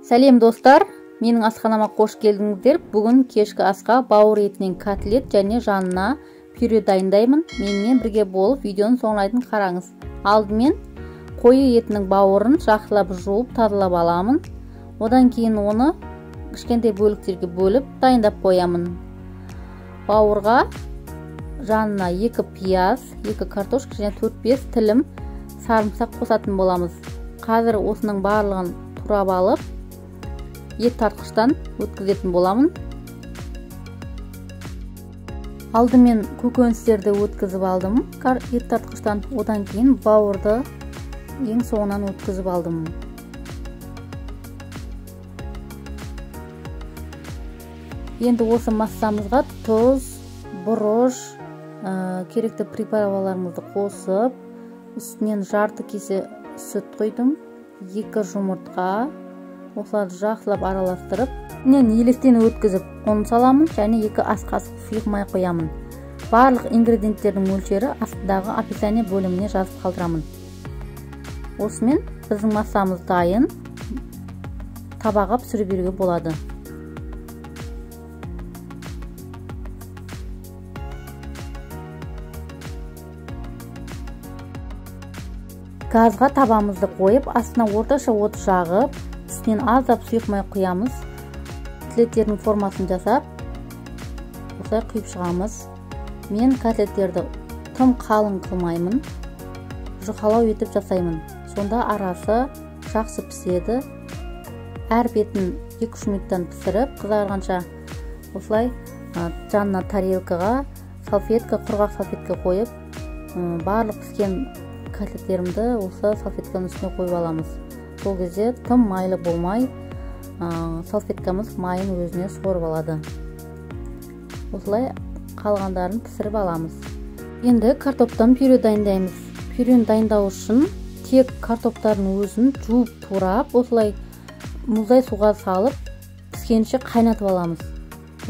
Сәлем достар, менің асханама қош келдіңіздер. Бүгін кешкі асқа бауыр етінен котлет және жанына пюре дайындаймын. Менімен бірге болып видеоның соңына дейін қараңыз. Алдымен қой етінің бауырын жақсылап жуып тазалап аламын. Одан кейін оны кішкентай бөліктерге бөліп дайындап қоямын. Бауырға жанына 2 пияз, 2 картошка және 4-5 тілім сарымсақ қосатын боламыз. Қазір осының барлығын турап алып, ет тартқыштан өткізетін боламын. Алдымен көкөністерді өткізіп алдым ет тартқыштан, одан кейін бауырды ең соңынан өткізіп алдым. Енді осы массамызға тұз, бұрыш, керекті приправаларымызды қосып, үстінен жарты кесе сүт құйдым, 2 жұмыртқа, осыларды жақсылап араластырып, електен өткізіп ұн саламын және 2 ас қасық сұйық май қоямын. Барлық ингредиенттердің мөлшері астындағы описание бөліміне жазып қалдырамын. Осымен біздің массамыз дайын, табаға пісіріп беруге болады. Газға табамызды қойып, астына орташа от жағып, үстінен аздап сұйық май құямыз. Котлеттердің формасын жасап, осылай құйып шығамыз. Мен котлеттерді тым қалың қылмаймын, жұқалау етіп жасаймын. Сонда арасы жақсы піседі. Әр бетін 2-3 минуттан пісіріп, қызарғанша осылай жанына тарелкаға салфетка, құрғақ салфетка қойып, барлық піскен котлеттерімді осы салфетканың үстіне қойып аламыз. Сол кезде тым майлы болмай, салфеткамыз майын өзіне сорып алады. Осылай қалғандарын пісіріп аламыз. Енді картоптан пюре дайындаймыз. Пюрені дайындау үшін тек картоптардың өзін жуып турап, осылай мұздай суға салып, піскенше қайнатып аламыз.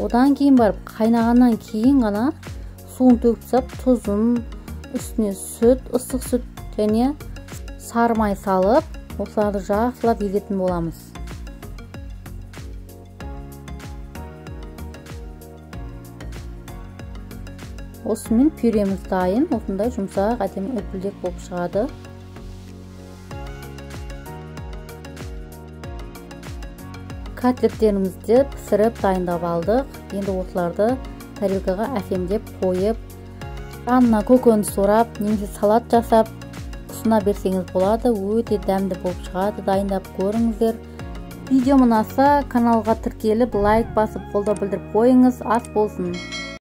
Одан кейін барып, қайнағаннан кейін ғана суын төгіп тастап, тұзын, үстіне сүт, ыстық сүт және сары май салып, осыларды жақсылап езетін боламыз. Осымен пюреміз дайын, осындай жұмсақ, әдемі үлпілдек болып шығады. Котлеттерімізді пісіріп дайындап алдық. Енді осыларды тарелкаға әсемдеп қойып, жанына көкөніс орап, немесе салат жасап, ұсына берсеңіз болады. Өте дәмді болып шығады. Дайындап көріңіздер. Видео ұнаса, каналға тіркеліп, лайк басып, қолдау білдіріп қойыңыз. Ас болсын.